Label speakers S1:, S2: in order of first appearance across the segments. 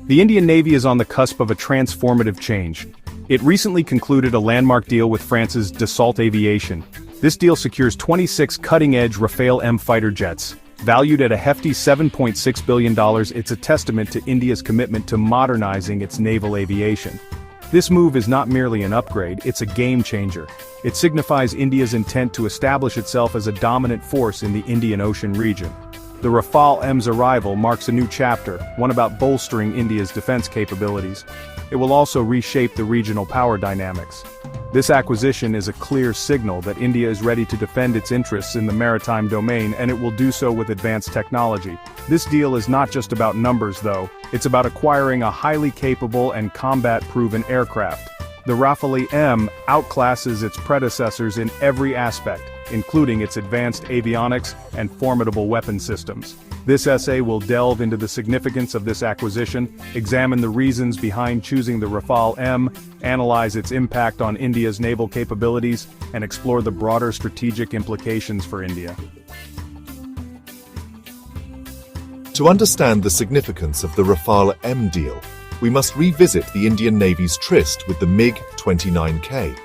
S1: The Indian Navy is on the cusp of a transformative change. It recently concluded a landmark deal with France's Dassault Aviation. This deal secures 26 cutting-edge Rafale M fighter jets. Valued at a hefty $7.6 billion, it's a testament to India's commitment to modernizing its naval aviation. This move is not merely an upgrade, it's a game-changer. It signifies India's intent to establish itself as a dominant force in the Indian Ocean region. The Rafale M's arrival marks a new chapter, one about bolstering India's defense capabilities. It will also reshape the regional power dynamics. This acquisition is a clear signal that India is ready to defend its interests in the maritime domain, and it will do so with advanced technology. This deal is not just about numbers though, it's about acquiring a highly capable and combat-proven aircraft. The Rafale M outclasses its predecessors in every aspect, including its advanced avionics and formidable weapon systems. This essay will delve into the significance of this acquisition, examine the reasons behind choosing the Rafale M, analyze its impact on India's naval capabilities, and explore the broader strategic implications for India.
S2: To understand the significance of the Rafale M deal, we must revisit the Indian Navy's tryst with the MiG-29K.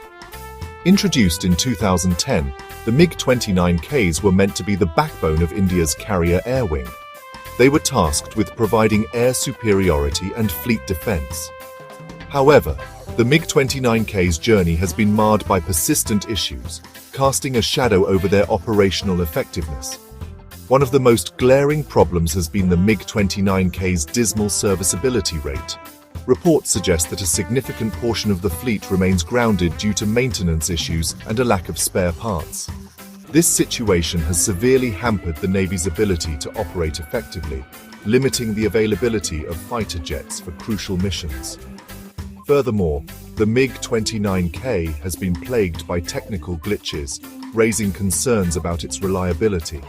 S2: Introduced in 2010, the MiG-29Ks were meant to be the backbone of India's carrier air wing. They were tasked with providing air superiority and fleet defense. However, the MiG-29K's journey has been marred by persistent issues, casting a shadow over their operational effectiveness. One of the most glaring problems has been the MiG-29K's dismal serviceability rate. Reports suggest that a significant portion of the fleet remains grounded due to maintenance issues and a lack of spare parts. This situation has severely hampered the Navy's ability to operate effectively, limiting the availability of fighter jets for crucial missions. Furthermore, the MiG-29K has been plagued by technical glitches, raising concerns about its reliability.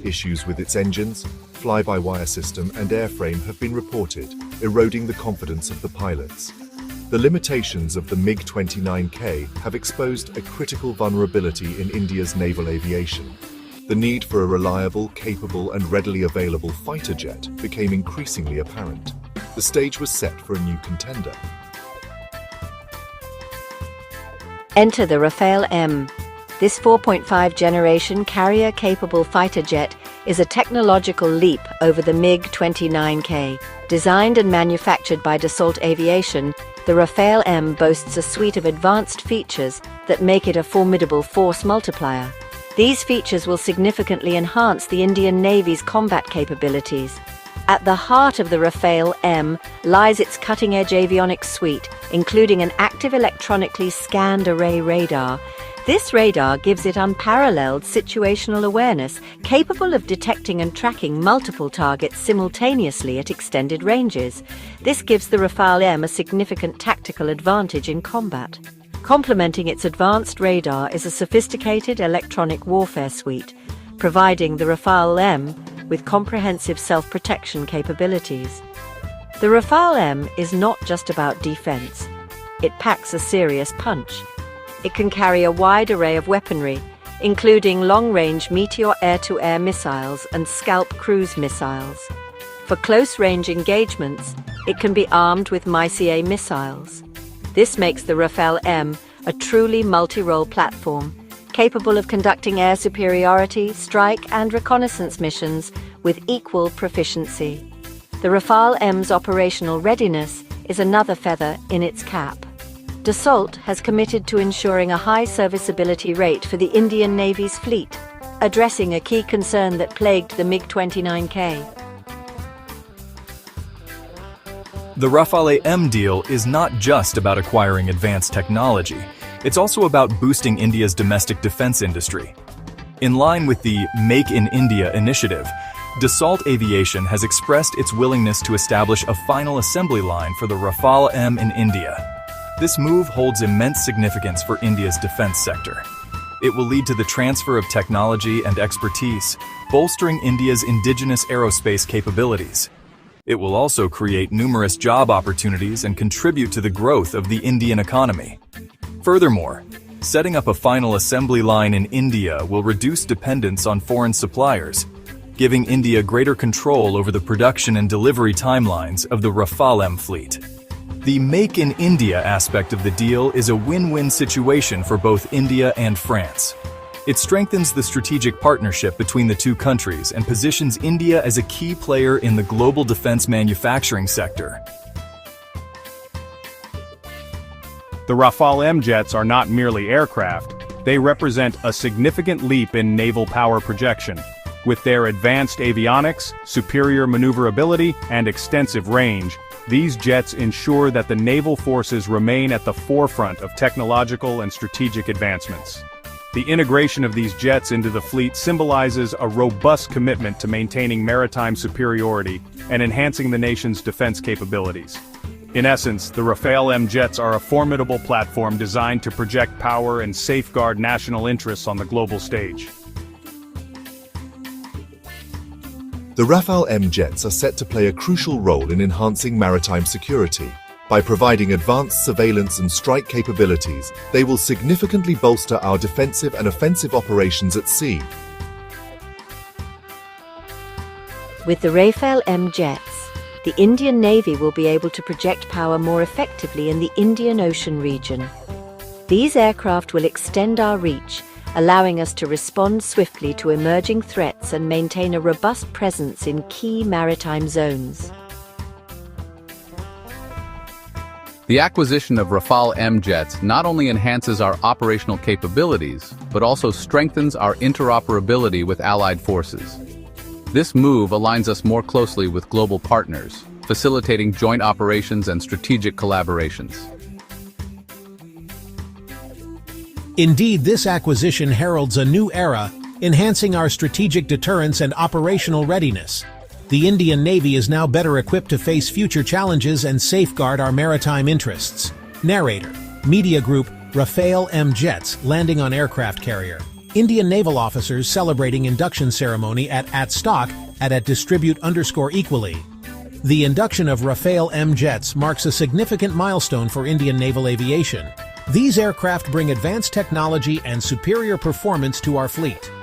S2: Issues with its engines, fly-by-wire system and airframe have been reported, eroding the confidence of the pilots. The limitations of the MiG-29K have exposed a critical vulnerability in India's naval aviation. The need for a reliable, capable and readily available fighter jet became increasingly apparent. The stage was set for a new contender.
S3: Enter the Rafale M. This 4.5 generation carrier-capable fighter jet is a technological leap over the MiG-29K. Designed and manufactured by Dassault Aviation, the Rafale M boasts a suite of advanced features that make it a formidable force multiplier. These features will significantly enhance the Indian Navy's combat capabilities. At the heart of the Rafale M lies its cutting-edge avionics suite, including an active electronically scanned array radar. This radar gives it unparalleled situational awareness, capable of detecting and tracking multiple targets simultaneously at extended ranges. This gives the Rafale M a significant tactical advantage in combat. Complementing its advanced radar is a sophisticated electronic warfare suite, providing the Rafale M with comprehensive self-protection capabilities. The Rafale M is not just about defense. It packs a serious punch. It can carry a wide array of weaponry, including long-range Meteor air-to-air missiles and Scalp cruise missiles. For close-range engagements, it can be armed with MiG-29K missiles. This makes the Rafale M a truly multi-role platform, capable of conducting air superiority, strike and reconnaissance missions with equal proficiency. The Rafale M's operational readiness is another feather in its cap. Dassault has committed to ensuring a high serviceability rate for the Indian Navy's fleet, addressing a key concern that plagued the MiG-29K.
S4: The Rafale M deal is not just about acquiring advanced technology, it's also about boosting India's domestic defense industry. In line with the Make in India initiative, Dassault Aviation has expressed its willingness to establish a final assembly line for the Rafale M in India. This move holds immense significance for India's defense sector. It will lead to the transfer of technology and expertise, bolstering India's indigenous aerospace capabilities. It will also create numerous job opportunities and contribute to the growth of the Indian economy. Furthermore, setting up a final assembly line in India will reduce dependence on foreign suppliers. giving India greater control over the production and delivery timelines of the Rafale M fleet. The Make in India aspect of the deal is a win-win situation for both India and France. It strengthens the strategic partnership between the two countries and positions India as a key player in the global defense manufacturing sector.
S1: The Rafale M jets are not merely aircraft, they represent a significant leap in naval power projection. With their advanced avionics, superior maneuverability, and extensive range, these jets ensure that the naval forces remain at the forefront of technological and strategic advancements. The integration of these jets into the fleet symbolizes a robust commitment to maintaining maritime superiority and enhancing the nation's defense capabilities. In essence, the Rafale M jets are a formidable platform designed to project power and safeguard national interests on the global stage.
S2: The Rafale M jets are set to play a crucial role in enhancing maritime security. By providing advanced surveillance and strike capabilities, they will significantly bolster our defensive and offensive operations at sea.
S3: With the Rafale M jets, the Indian Navy will be able to project power more effectively in the Indian Ocean region. These aircraft will extend our reach, allowing us to respond swiftly to emerging threats and maintain a robust presence in key maritime zones.
S5: The acquisition of Rafale M jets not only enhances our operational capabilities, but also strengthens our interoperability with allied forces. This move aligns us more closely with global partners, facilitating joint operations and strategic collaborations.
S6: Indeed, this acquisition heralds a new era, enhancing our strategic deterrence and operational readiness. The Indian Navy is now better equipped to face future challenges and safeguard our maritime interests. Narrator, Media Group, Rafale M jets landing on aircraft carrier. Indian naval officers celebrating induction ceremony at stock at distribute_equally. The induction of Rafale M jets marks a significant milestone for Indian naval aviation. These aircraft bring advanced technology and superior performance to our fleet.